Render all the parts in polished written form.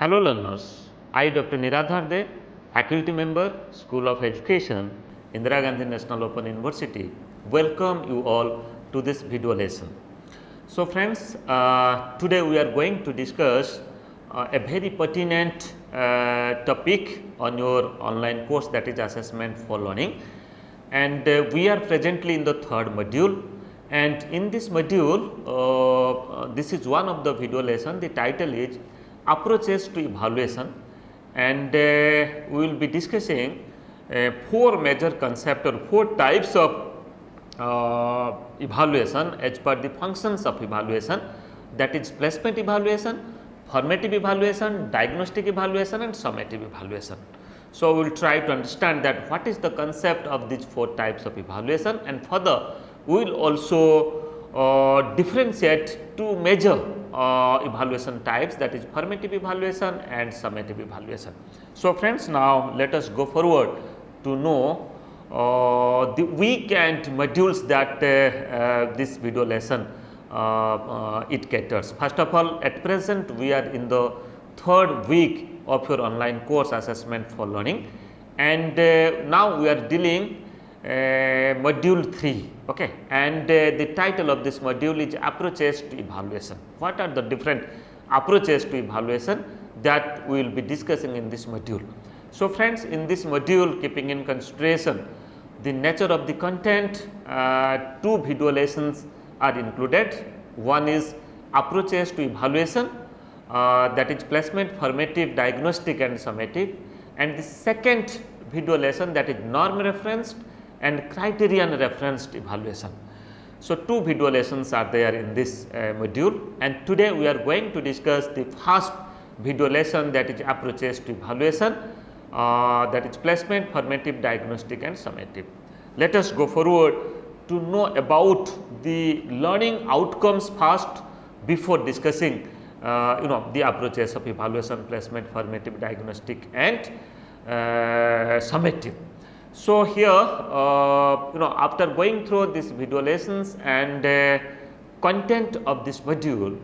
Hello learners, I Dr. Niradhar, faculty member, School of Education, Indira Gandhi National Open University, welcome you all to this video lesson. So friends, today we are going to discuss a very pertinent topic on your online course, that is assessment for learning, and we are presently in the third module. And in this module, this is one of the video lesson. The title is approaches to evaluation, and we will be discussing four major concepts or four types of evaluation as per the functions of evaluation, that is placement evaluation, formative evaluation, diagnostic evaluation and summative evaluation. So, we will try to understand that what is the concept of these four types of evaluation, and further we will also differentiate two major evaluation types, that is formative evaluation and summative evaluation. So, friends, now let us go forward to know the week and modules that this video lesson it caters. First of all, at present we are in the third week of your online course assessment for learning, and now we are dealing module 3, okay, and the title of this module is approaches to evaluation. What are the different approaches to evaluation that we will be discussing in this module? So, friends, in this module, keeping in consideration the nature of the content, two video lessons are included. One is approaches to evaluation, that is placement, formative, diagnostic and summative, and the second video lesson, that is norm referenced and criterion referenced evaluation. So, two video lessons are there in this module, and today we are going to discuss the first video lesson, that is approaches to evaluation, that is placement, formative, diagnostic and summative. Let us go forward to know about the learning outcomes first before discussing the approaches of evaluation, placement, formative, diagnostic and summative. So, here after going through these video lessons and content of this module,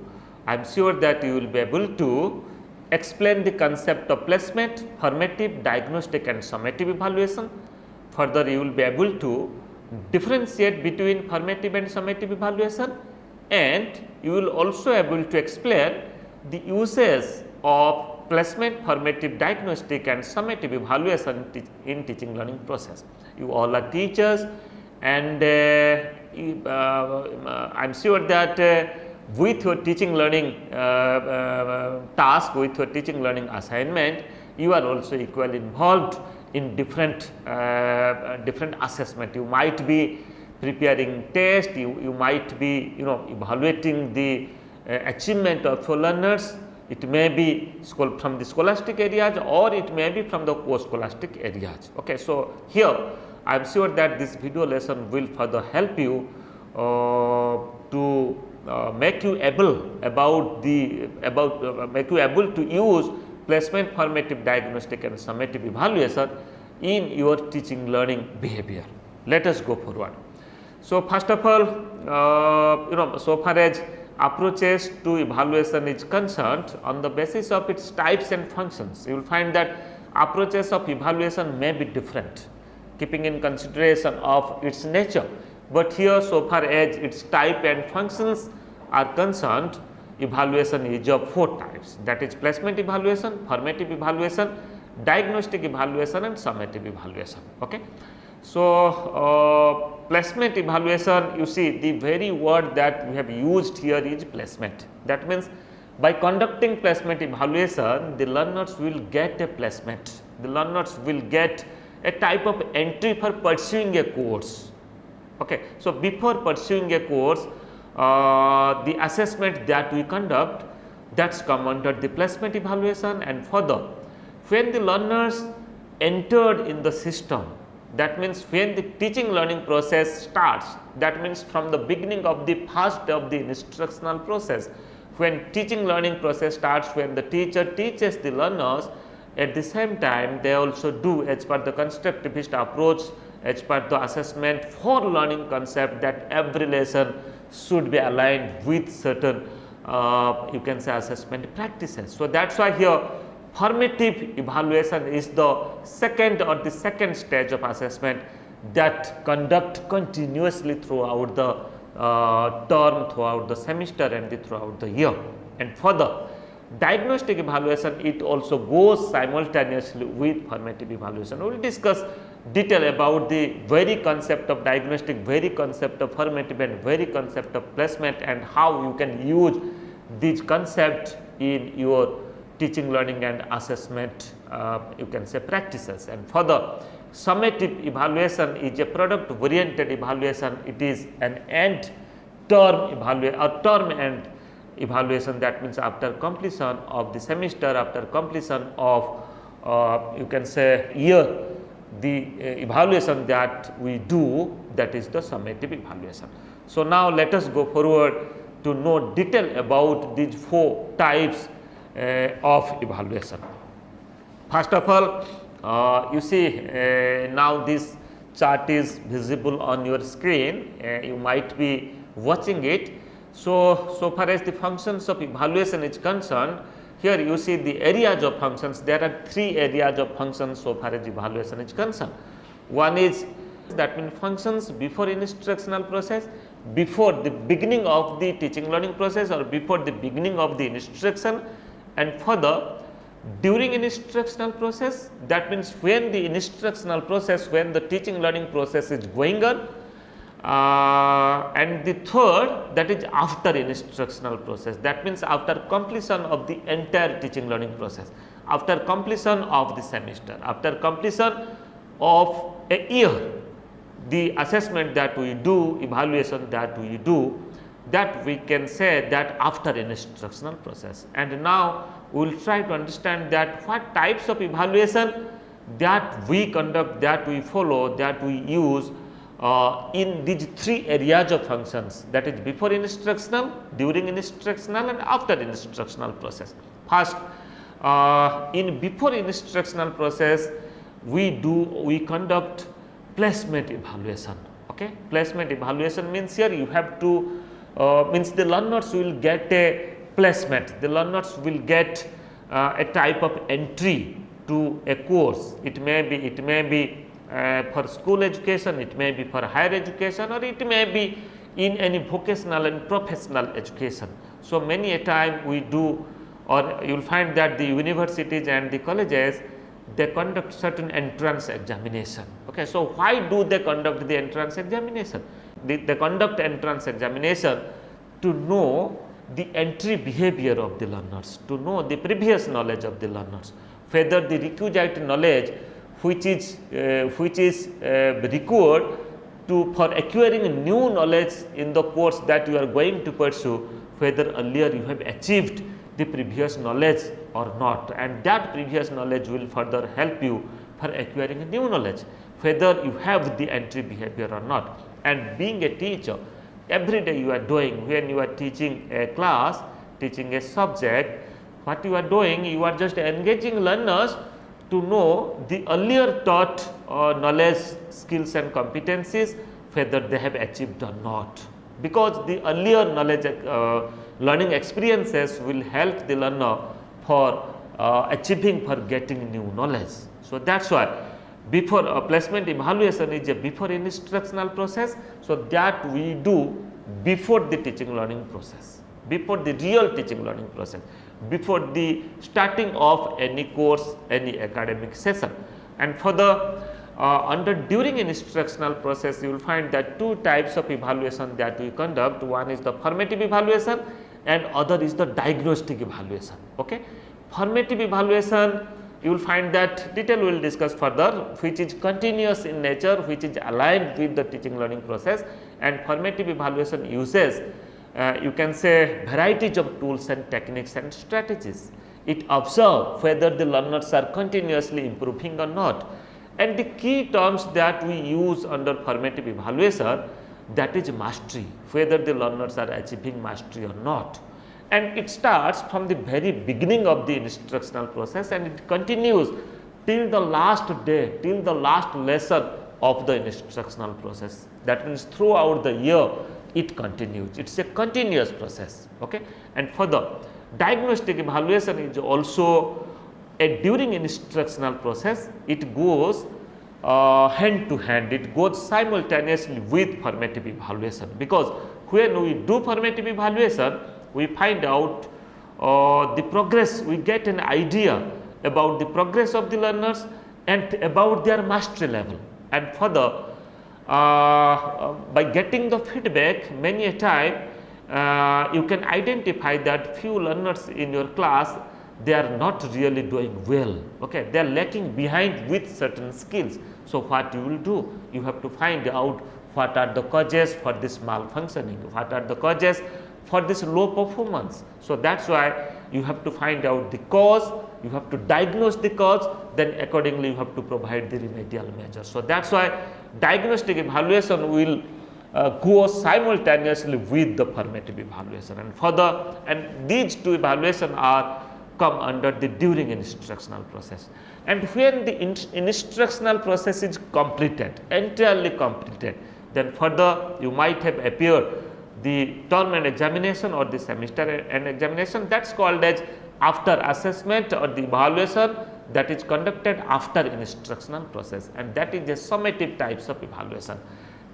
I am sure that you will be able to explain the concept of placement, formative, diagnostic and summative evaluation. Further, you will be able to differentiate between formative and summative evaluation, and you will also able to explain the uses of placement, formative, diagnostic and summative evaluation in teaching learning process. You all are teachers, and I am sure that with your teaching learning task, with your teaching learning assignment, you are also equally involved in different assessment. You might be preparing test, you might be evaluating the achievement of your learners. It may be from the scholastic areas or it may be from the post-scholastic areas. Okay. So, here I am sure that this video lesson will further help you to make you able to use placement, formative, diagnostic and summative evaluation in your teaching learning behavior. Let us go forward. So, first of all, so far as approaches to evaluation is concerned, on the basis of its types and functions, you will find that approaches of evaluation may be different keeping in consideration of its nature, but here so far as its type and functions are concerned, evaluation is of four types, that is placement evaluation, formative evaluation, diagnostic evaluation and summative evaluation. Okay. So, placement evaluation, you see the very word that we have used here is placement. That means by conducting placement evaluation, the learners will get a placement, the learners will get a type of entry for pursuing a course. Okay. So, before pursuing a course, the assessment that we conduct, that's come under the placement evaluation, and further when the learners entered in the system, that means when the teaching learning process starts, that means from the beginning of the first of the instructional process, when teaching learning process starts, when the teacher teaches the learners, at the same time they also do as per the constructivist approach, as per the assessment for learning concept, that every lesson should be aligned with certain you can say assessment practices. So, that is why here Formative evaluation is the second stage of assessment that conduct continuously throughout the term, throughout the semester and throughout the year. And further, diagnostic evaluation, it also goes simultaneously with formative evaluation. We will discuss detail about the very concept of diagnostic, very concept of formative and very concept of placement, and how you can use these concepts in your teaching, learning and assessment you can say practices. And further, summative evaluation is a product oriented evaluation. It is an end term evaluation or term end evaluation, that means after completion of the semester, after completion of you can say year, the evaluation that we do, that is the summative evaluation. So, now let us go forward to know detail about these 4 types of evaluation. First of all, you see now this chart is visible on your screen, you might be watching it. So far as the functions of evaluation is concerned, here you see the areas of functions. There are 3 areas of functions so far as evaluation is concerned. One is, that means functions before instructional process, before the beginning of the teaching learning process or before the beginning of the instruction, and further during instructional process, that means when the instructional process, when the teaching learning process is going on, and the third, that is after instructional process, that means after completion of the entire teaching learning process, after completion of the semester, after completion of a year, the assessment that we do, evaluation that we do, that we can say that after instructional process. And now we will try to understand that what types of evaluation that we conduct, that we follow, that we use in these 3 areas of functions, that is before instructional, during instructional and after instructional process. First, in before instructional process, we conduct placement evaluation. Okay, placement evaluation means here you have to means the learners will get a placement, the learners will get a type of entry to a course. It may be for school education, it may be for higher education, or it may be in any vocational and professional education. So many a time we do, or you will find that the universities and the colleges, they conduct certain entrance examination. Okay, so why do they conduct the entrance examination? They conduct entrance examination to know the entry behavior of the learners, to know the previous knowledge of the learners, whether the requisite knowledge which is required for acquiring new knowledge in the course that you are going to pursue, whether earlier you have achieved the previous knowledge or not, and that previous knowledge will further help you for acquiring new knowledge, whether you have the entry behavior or not. And being a teacher, every day you are doing, when you are teaching a class, teaching a subject, what you are doing, you are just engaging learners to know the earlier taught knowledge, skills and competencies, whether they have achieved or not, because the earlier knowledge learning experiences will help the learner for achieving, for getting new knowledge. So that is why before placement evaluation is a before instructional process. So that we do before the teaching learning process, before the real teaching learning process, before the starting of any course, any academic session. And further, under during instructional process, you will find that 2 types of evaluation that we conduct. One is the formative evaluation and other is the diagnostic evaluation. Okay, formative evaluation, you will find that detail we will discuss further, which is continuous in nature, which is aligned with the teaching learning process. And formative evaluation uses you can say varieties of tools and techniques and strategies. It observes whether the learners are continuously improving or not. And the key terms that we use under formative evaluation, that is mastery, whether the learners are achieving mastery or not. And it starts from the very beginning of the instructional process and it continues till the last day, till the last lesson of the instructional process. That means throughout the year it continues, it is a continuous process. Okay? And further, diagnostic evaluation is also during instructional process, it goes hand to hand, it goes simultaneously with formative evaluation, because when we do formative evaluation, we find out the progress, we get an idea about the progress of the learners and about their mastery level. And further, by getting the feedback, many a time you can identify that few learners in your class, they are not really doing well, okay, they are lacking behind with certain skills. So what you will do, you have to find out what are the causes for this malfunctioning, what are the causes for this low performance. So that's why you have to find out the cause, you have to diagnose the cause, then accordingly you have to provide the remedial measures. So that's why diagnostic evaluation will go simultaneously with the formative evaluation, and further, and these two evaluation are come under the during instructional process. And when the instructional process is completed, entirely completed, then further you might have appeared the term and examination or the semester and examination, that's called as after assessment or the evaluation that is conducted after instructional process, and that is the summative types of evaluation.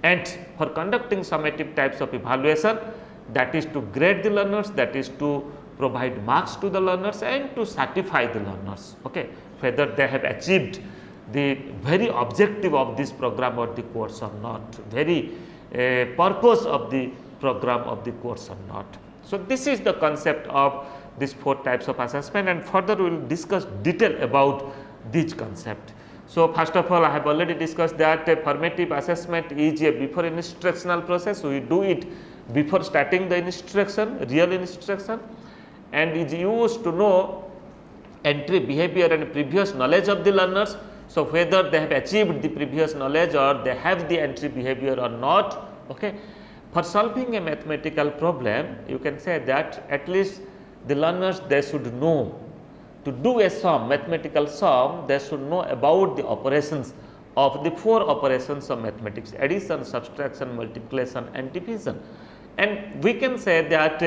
And for conducting summative types of evaluation, that is to grade the learners, that is to provide marks to the learners and to certify the learners, okay, whether they have achieved the very objective of this program or the course or not, very purpose of the program of the course or not. So this is the concept of these 4 types of assessment, and further we will discuss detail about this concept. So first of all, I have already discussed that a formative assessment is a before instructional process. We do it before starting the instruction, real instruction, and is used to know entry behavior and previous knowledge of the learners. So whether they have achieved the previous knowledge or they have the entry behavior or not, okay. For solving a mathematical problem, you can say that at least the learners, they should know to do a sum, mathematical sum, they should know about the operations of the 4 operations of mathematics: addition, subtraction, multiplication and division. And we can say that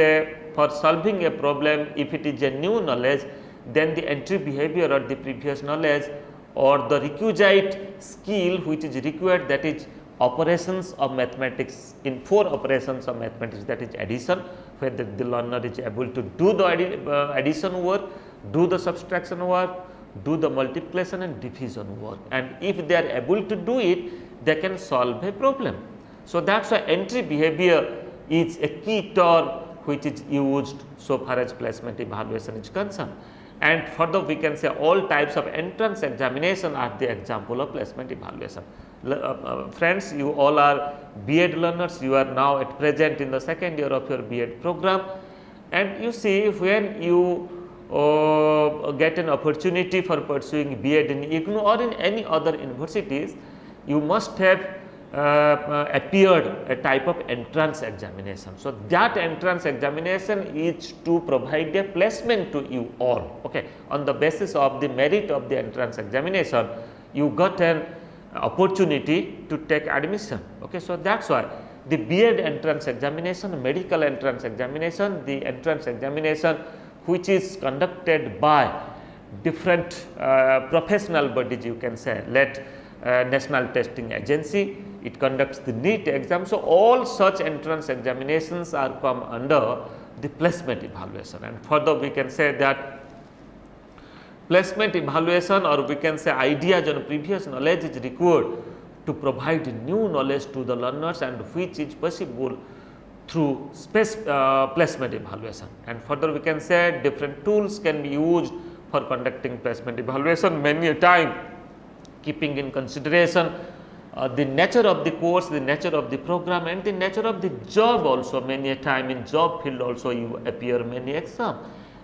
for solving a problem, if it is a new knowledge, then the entry behavior or the previous knowledge or the requisite skill which is required, that is operations of mathematics in 4 operations of mathematics, that is addition, whether the learner is able to do the addition work, do the subtraction work, do the multiplication and division work, and if they are able to do it, they can solve a problem. So that's why entry behavior is a key term which is used so far as placement evaluation is concerned. And further, we can say all types of entrance examination are the example of placement evaluation. Friends, you all are B.Ed learners, you are now at present in the second year of your B.Ed program, and you see, when you get an opportunity for pursuing B.Ed in IGNOU or in any other universities, you must have appeared a type of entrance examination. So that entrance examination is to provide a placement to you all, okay. On the basis of the merit of the entrance examination, you got an opportunity to take admission, okay. So that's why the B.Ed entrance examination, medical entrance examination, the entrance examination which is conducted by different professional bodies, you can say, let National Testing Agency, it conducts the NEET exam. So all such entrance examinations are come under the placement evaluation, and further we can say that placement evaluation, or we can say ideas on previous knowledge, is required to provide new knowledge to the learners, and which is possible through placement evaluation. And further we can say different tools can be used for conducting placement evaluation, many a time keeping in consideration the nature of the course, the nature of the program and the nature of the job also. Many a time in job field also you appear many exam,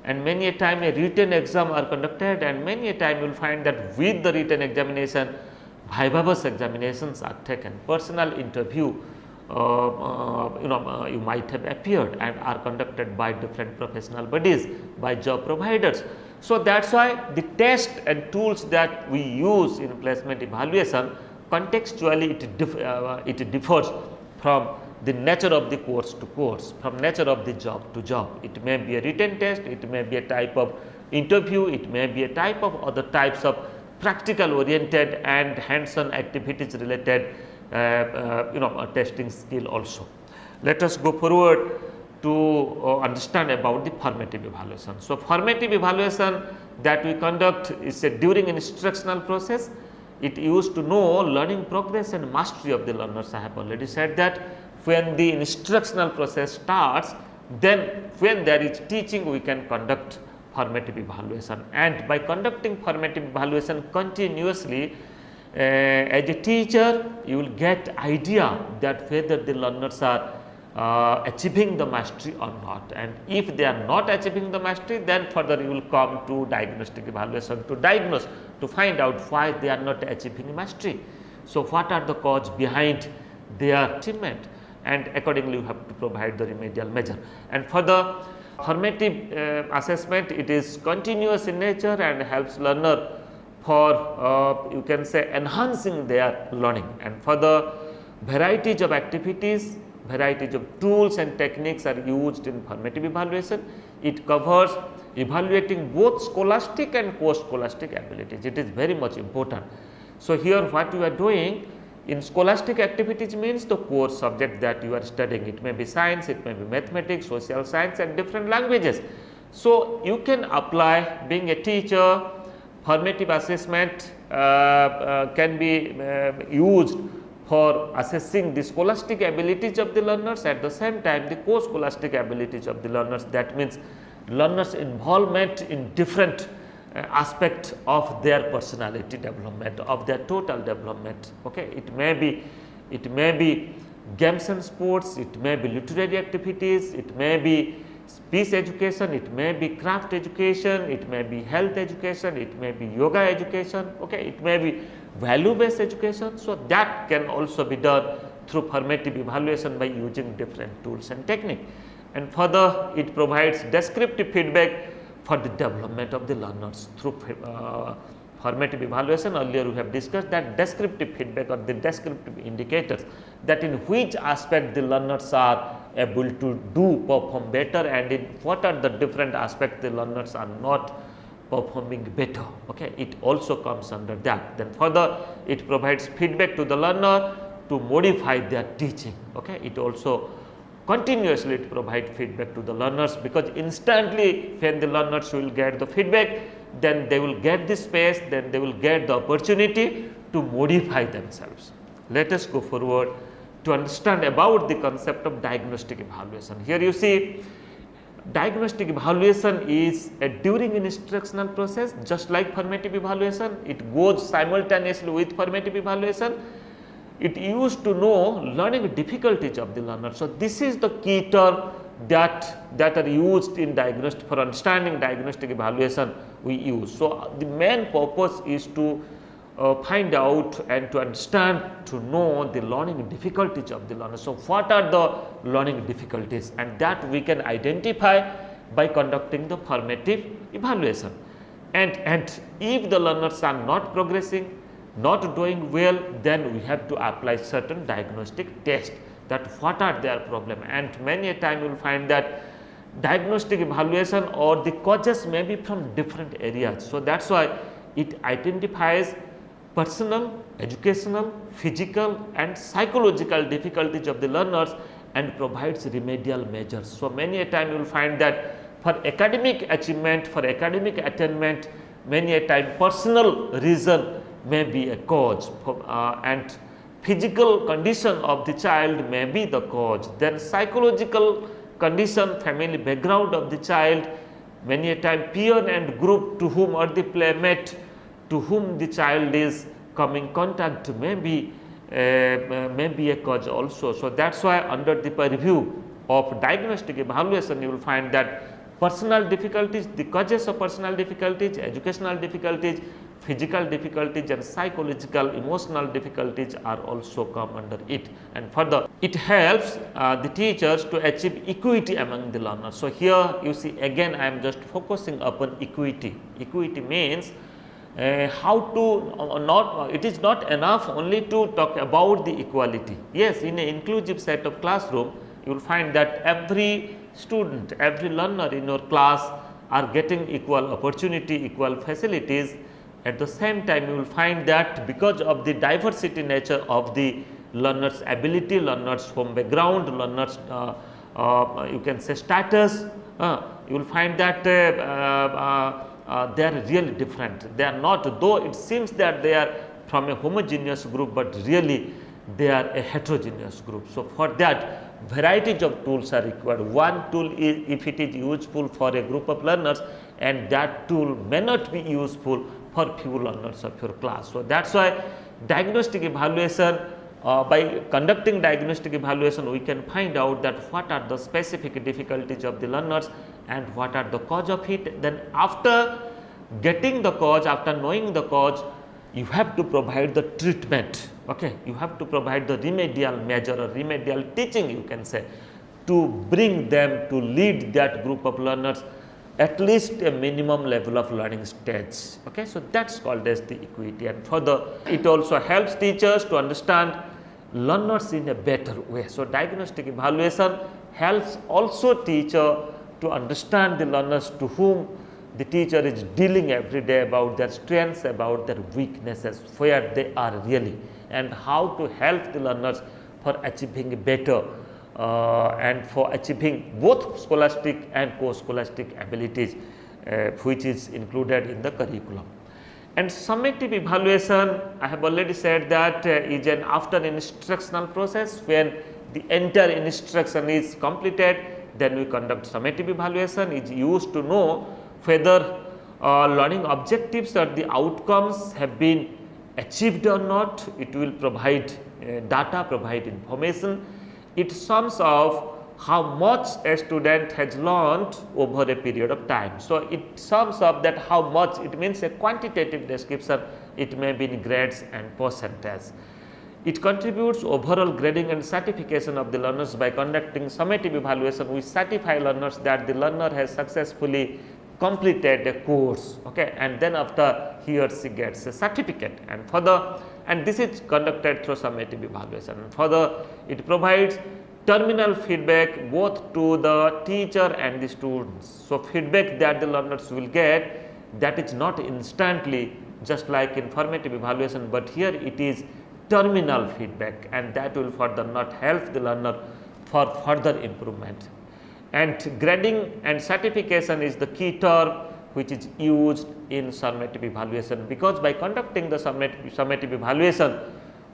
and many a time a written exam are conducted, and many a time you will find that with the written examination, vivacious examinations are taken, personal interview you might have appeared and are conducted by different professional bodies, by job providers. So that's why the test and tools that we use in placement evaluation, contextually it differs from the nature of the course to course, from nature of the job to job. It may be a written test, it may be a type of interview, it may be a type of other types of practical oriented and hands-on activities related testing skill also. Let us go forward to understand about the formative evaluation. So, formative evaluation that we conduct is a during instructional process. It used to know learning progress and mastery of the learners. I have already said that when the instructional process starts, then when there is teaching, we can conduct formative evaluation, and by conducting formative evaluation continuously, as a teacher you will get idea that whether the learners are achieving the mastery or not, and if they are not achieving the mastery, then further you will come to diagnostic evaluation to diagnose, to find out why they are not achieving mastery. So, what are the cause behind their achievement, and accordingly you have to provide the remedial measure. And for the formative assessment, it is continuous in nature and helps learner for you can say enhancing their learning. And for the varieties of activities, varieties of tools and techniques are used in formative evaluation. It covers evaluating both scholastic and post-scholastic abilities. It is very much important. So, here what you are doing in scholastic activities means the core subject that you are studying. It may be science, it may be mathematics, social science and different languages. So, you can apply, being a teacher, formative assessment can be used for assessing the scholastic abilities of the learners, at the same time the co-scholastic abilities of the learners. That means learners' involvement in different aspect of their personality development, of their total development. Okay. It may be games and sports, it may be literary activities, it may be speech education, it may be craft education, it may be health education, it may be yoga education, okay. It may be value based education. So, that can also be done through formative evaluation by using different tools and technique. And further, it provides descriptive feedback for the development of the learners through formative evaluation. Earlier we have discussed that descriptive feedback or the descriptive indicators, that in which aspect the learners are able to perform better, and in what are the different aspects the learners are not performing better. Okay. It also comes under that. Then further, it provides feedback to the learner to modify their teaching. Okay. It also continuously it provide feedback to the learners, because instantly when the learners will get the feedback, then they will get the space, then they will get the opportunity to modify themselves. Let us go forward to understand about the concept of diagnostic evaluation. Here you see, diagnostic evaluation is a during instructional process, just like formative evaluation. It goes simultaneously with formative evaluation. It used to know learning difficulties of the learner. So, this is the key term that are used in diagnostic, for understanding diagnostic evaluation we use. So, the main purpose is to find out and to understand, to know the learning difficulties of the learner. So, what are the learning difficulties, and that we can identify by conducting the formative evaluation. And if the learners are not progressing, not doing well, then we have to apply certain diagnostic test, that what are their problem. And many a time you will find that diagnostic evaluation or the causes may be from different areas. So, that is why it identifies personal, educational, physical and psychological difficulties of the learners and provides remedial measures. So, many a time you will find that for academic achievement, for academic attainment, many a time personal reason may be a cause, and physical condition of the child may be the cause. Then psychological condition, family background of the child, many a time peer and group to whom, or the playmate to whom the child is coming contact may be a cause also. So, that is why under the purview of diagnostic evaluation you will find that personal difficulties, the causes of personal difficulties, educational difficulties, physical difficulties and psychological emotional difficulties are also come under it. And further, it helps the teachers to achieve equity among the learners. So, here you see again I am just focusing upon equity. Equity means how to it is not enough only to talk about the equality. Yes, in an inclusive set of classroom you will find that every student, every learner in your class are getting equal opportunity, equal facilities. At the same time, you will find that because of the diversity nature of the learners' ability, learners' home background, learners' you can say status, you will find that they are really different. They are not, though it seems that they are from a homogeneous group, but really they are a heterogeneous group. So, for that varieties of tools are required. One tool is, if it is useful for a group of learners, and that tool may not be useful for few learners of your class. So, that is why diagnostic evaluation, by conducting diagnostic evaluation, we can find out that what are the specific difficulties of the learners and what are the cause of it. Then after getting the cause, after knowing the cause, you have to provide the treatment. Okay, you have to provide the remedial measure or remedial teaching, you can say, to bring them to lead that group of learners at least a minimum level of learning stage. Okay, so that is called as the equity. And further, it also helps teachers to understand learners in a better way. So, diagnostic evaluation helps also teacher to understand the learners to whom the teacher is dealing every day, about their strengths, about their weaknesses, where they are really, and how to help the learners for achieving better and for achieving both scholastic and co-scholastic abilities, which is included in the curriculum. And summative evaluation, I have already said that is an after instructional process. When the entire instruction is completed, then we conduct summative evaluation. Is used to know whether learning objectives or the outcomes have been achieved or not. It will provide data, provide information. It sums of how much a student has learned over a period of time. So, it sums up that how much, it means a quantitative description, it may be in grades and percentage. It contributes overall grading and certification of the learners. By conducting summative evaluation, we certify learners that the learner has successfully completed a course, okay, and then after he or she gets a certificate. And further, and this is conducted through summative evaluation. Further, it provides terminal feedback both to the teacher and the students. So, feedback that the learners will get, that is not instantly, just like in formative evaluation, but here it is terminal feedback, and that will further not help the learner for further improvement. And grading and certification is the key term which is used in summative evaluation, because by conducting the summative evaluation,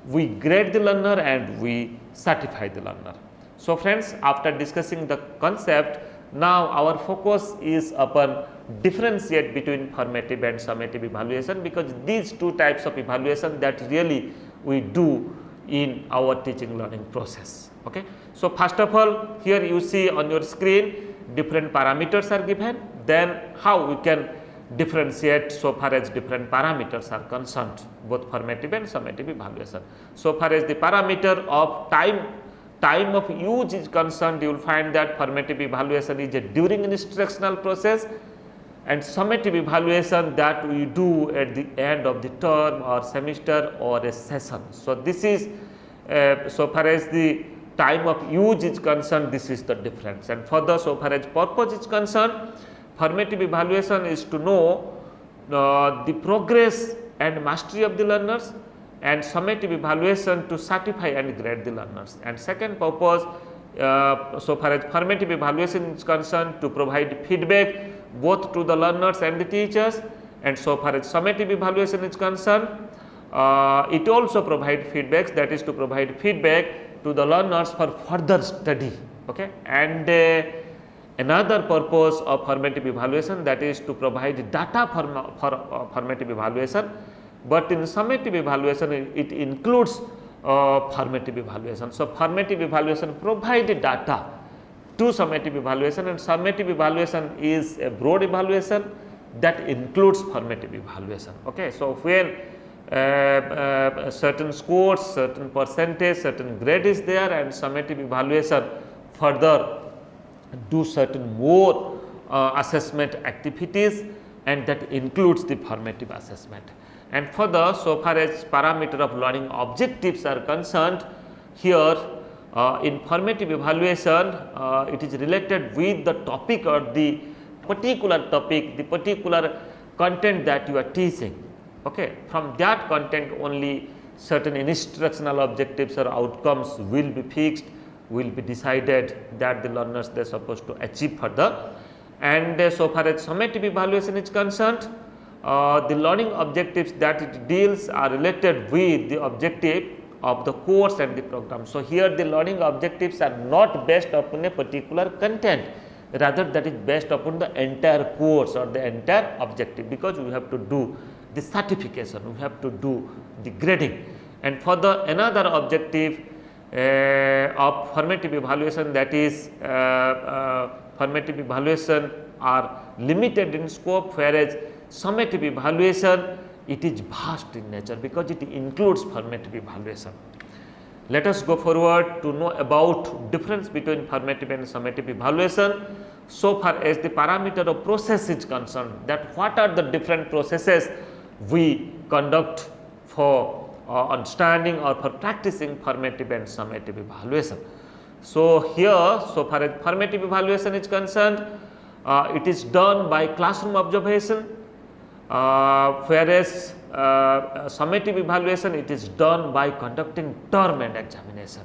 we grade the learner and we certify the learner. So, friends, after discussing the concept, now our focus is upon differentiate between formative and summative evaluation, because these two types of evaluation that really we do in our teaching learning process. Okay. So, first of all, here you see on your screen different parameters are given, then how we can differentiate so far as different parameters are concerned, both formative and summative evaluation. So far as the parameter of time of use is concerned, you will find that formative evaluation is a during instructional process, and summative evaluation that we do at the end of the term or semester or a session. So, this is so far as the time of use is concerned, this is the difference. And further, so far as purpose is concerned, formative evaluation is to know the progress and mastery of the learners, and summative evaluation to certify and grade the learners. And second purpose, so far as formative evaluation is concerned, to provide feedback both to the learners and the teachers, and so far as summative evaluation is concerned, it also provide feedbacks, that is to provide feedback to the learners for further study. Okay. And another purpose of formative evaluation, that is to provide data for formative evaluation, but in summative evaluation it includes formative evaluation. So, formative evaluation provide data to summative evaluation, and summative evaluation is a broad evaluation that includes formative evaluation. Okay. So, when certain scores, certain percentage, certain grade is there, and summative evaluation further do certain more assessment activities, and that includes the formative assessment. And further, so far as parameter of learning objectives are concerned, here in formative evaluation it is related with the topic or the particular topic, the particular content that you are teaching. Okay. From that content only certain instructional objectives or outcomes will be fixed, will be decided that the learners they are supposed to achieve further. And so far as summative evaluation is concerned, the learning objectives that it deals are related with the objective of the course and the program. So, here the learning objectives are not based upon a particular content, rather that is based upon the entire course or the entire objective, because we have to do the certification, we have to do the grading. And for the another objective of formative evaluation, that is formative evaluation are limited in scope, whereas summative evaluation it is vast in nature because it includes formative evaluation. Let us go forward to know about difference between formative and summative evaluation. So far as the parameter of process is concerned, that what are the different processes we conduct for understanding or for practicing formative and summative evaluation. So, here so far as formative evaluation is concerned, it is done by classroom observation, whereas summative evaluation it is done by conducting term and examination.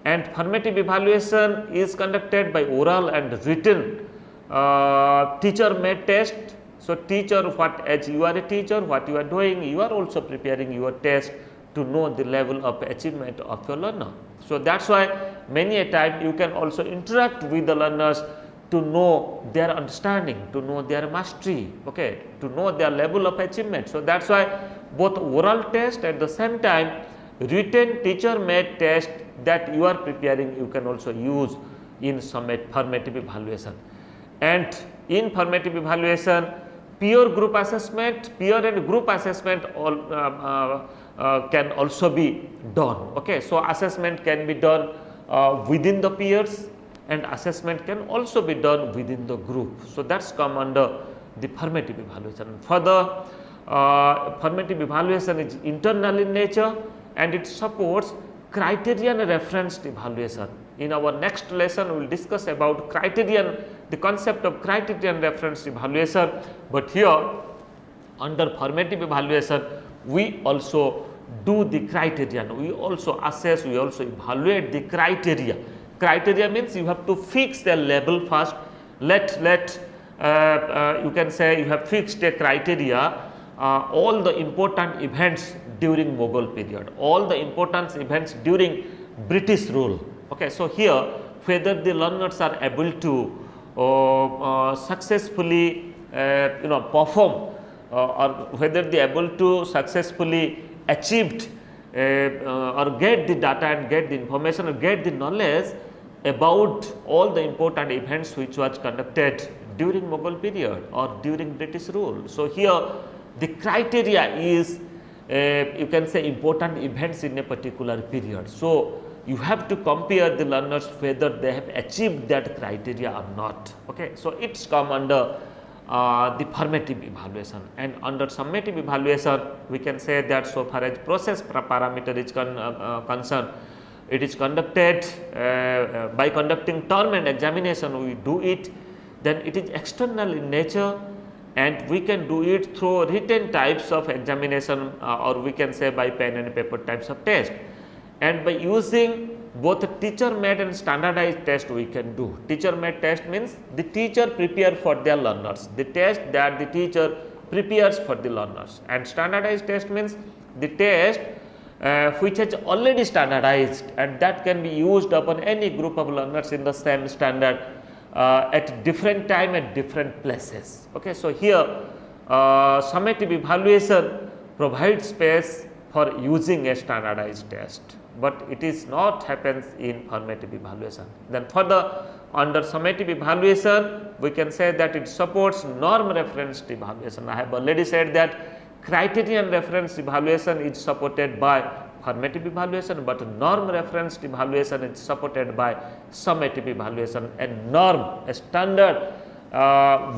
And formative evaluation is conducted by oral and written teacher made test. So, teacher, what as you are a teacher, what you are doing, you are also preparing your test to know the level of achievement of your learner. So, that is why many a time you can also interact with the learners to know their understanding, to know their mastery, okay, to know their level of achievement. So, that is why both oral test at the same time written teacher made test that you are preparing you can also use in formative evaluation. And in formative evaluation, peer group assessment, peer and group assessment all can also be done. Okay. So, assessment can be done within the peers and assessment can also be done within the group. So, that is come under the formative evaluation. Further, formative evaluation is internal in nature and it supports criterion referenced evaluation. In our next lesson, we will discuss about criterion, the concept of criterion referenced evaluation, but here under formative evaluation we also do the criterion, we also assess, we also evaluate the criteria. Criteria means you have to fix the level first. You can say you have fixed a criteria, all the important events during Mughal period, all the important events during British rule. Okay. So, here whether the learners are able to successfully perform or whether they are able to successfully achieved or get the data and get the information or get the knowledge about all the important events which was conducted during Mughal period or during British rule. So, here the criteria is you can say important events in a particular period. So, you have to compare the learners whether they have achieved that criteria or not. Okay. So, it is come under the formative evaluation, and under summative evaluation we can say that so far as process parameter is concerned, it is conducted by conducting term and examination we do it, then it is external in nature and we can do it through written types of examination or we can say by pen and paper types of test, and by using both teacher made and standardized test we can do. Teacher made test means the teacher prepare for their learners, the test that the teacher prepares for the learners, and standardized test means the test which is already standardized and that can be used upon any group of learners in the same standard at different time at different places. Okay. So, here summative evaluation provides space for using a standardized test, but it is not happens in formative evaluation. Then further under summative evaluation we can say that it supports norm referenced evaluation. I have already said that criterion referenced evaluation is supported by formative evaluation, but norm referenced evaluation is supported by summative evaluation, and norm a standard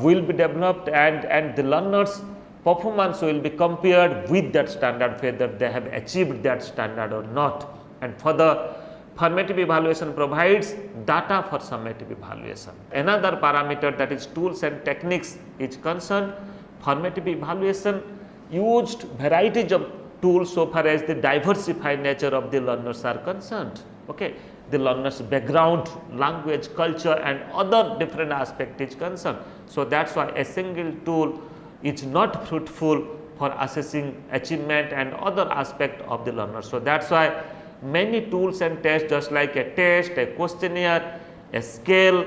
will be developed and the learners performance will be compared with that standard whether they have achieved that standard or not. And further Formative evaluation provides data for summative evaluation. Another parameter, that is tools and techniques, is concerned. Formative evaluation used varieties of tools so far as the diversified nature of the learners are concerned. Okay. The learner's background, language, culture and other different aspect is concerned. So, that is why a single tool is not fruitful for assessing achievement and other aspect of the learner. So, that is why many tools and tests, just like a test, a questionnaire, a scale,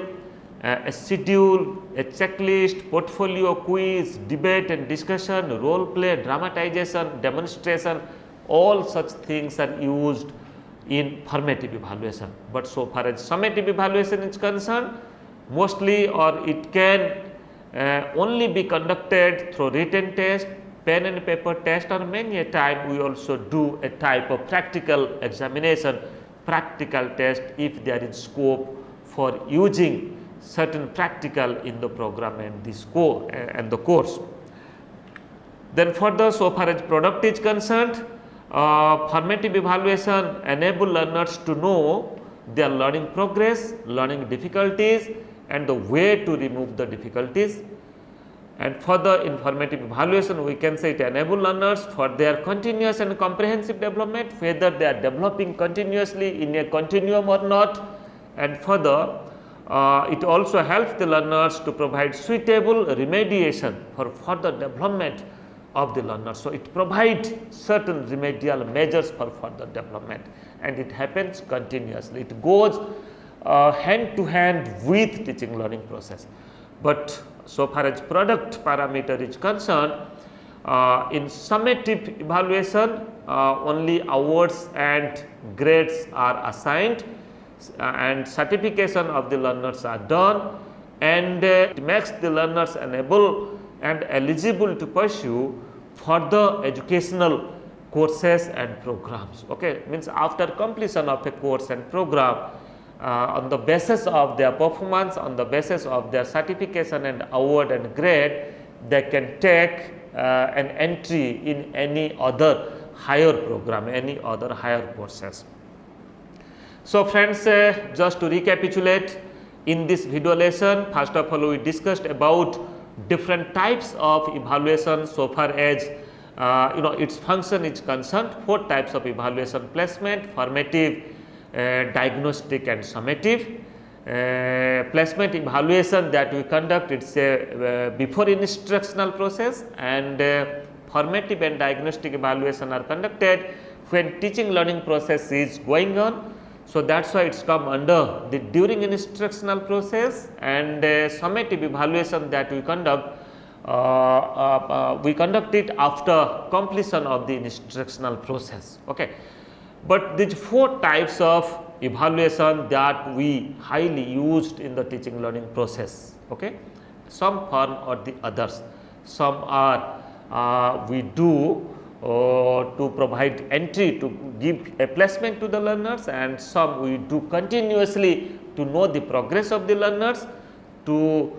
a schedule, a checklist, portfolio, quiz, debate and discussion, role play, dramatization, demonstration, all such things are used in formative evaluation. But so far as summative evaluation is concerned, mostly or it can only be conducted through written test, pen and paper test, or many a time we also do a type of practical examination, practical test if there is scope for using certain practical in the program and the course. Then further, so far as product is concerned, formative evaluation enable learners to know their learning progress, learning difficulties and the way to remove the difficulties. And further, in formative evaluation we can say it enable learners for their continuous and comprehensive development, whether they are developing continuously in a continuum or not. And further, it also helps the learners to provide suitable remediation for further development of the learner. So, it provides certain remedial measures for further development and it happens continuously. It goes hand to hand with teaching learning process. But so far as product parameter is concerned, in summative evaluation only awards and grades are assigned and certification of the learners are done, and it makes the learners enable and eligible to pursue further educational courses and programs. Okay, means after completion of a course and program, on the basis of their performance, on the basis of their certification and award and grade, they can take an entry in any other higher program, any other higher courses. So, friends, just to recapitulate, in this video lesson, first of all we discussed about different types of evaluation so far as its function is concerned. 4 types of evaluation: placement, formative, diagnostic and summative. Placement evaluation that we conduct, it is a before instructional process, and formative and diagnostic evaluation are conducted when teaching learning process is going on. So, that is why it is come under the during instructional process, and summative evaluation that we conduct it after completion of the instructional process. Okay. But these 4 types of evaluation that we highly used in the teaching learning process. Okay. Some form or the others, some are we do to provide entry to give a placement to the learners, and some we do continuously to know the progress of the learners, to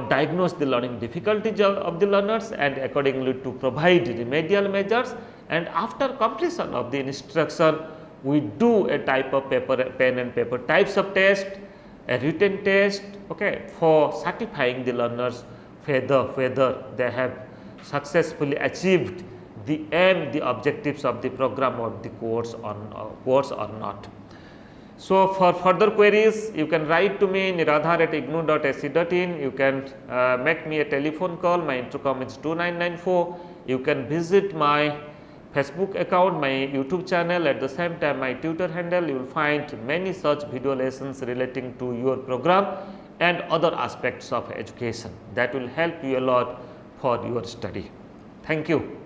diagnose the learning difficulties of the learners and accordingly to provide remedial measures. And after completion of the instruction, we do a type of pen and paper types of test, a written test, okay, for certifying the learners whether they have successfully achieved the aim, the objectives of the program or the course or not. So, for further queries, you can write to me niradhar@ignou.ac.in. You can make me a telephone call. My intercom is 2994. You can visit my Facebook account, my YouTube channel, at the same time my Twitter handle. You will find many such video lessons relating to your program and other aspects of education that will help you a lot for your study. Thank you.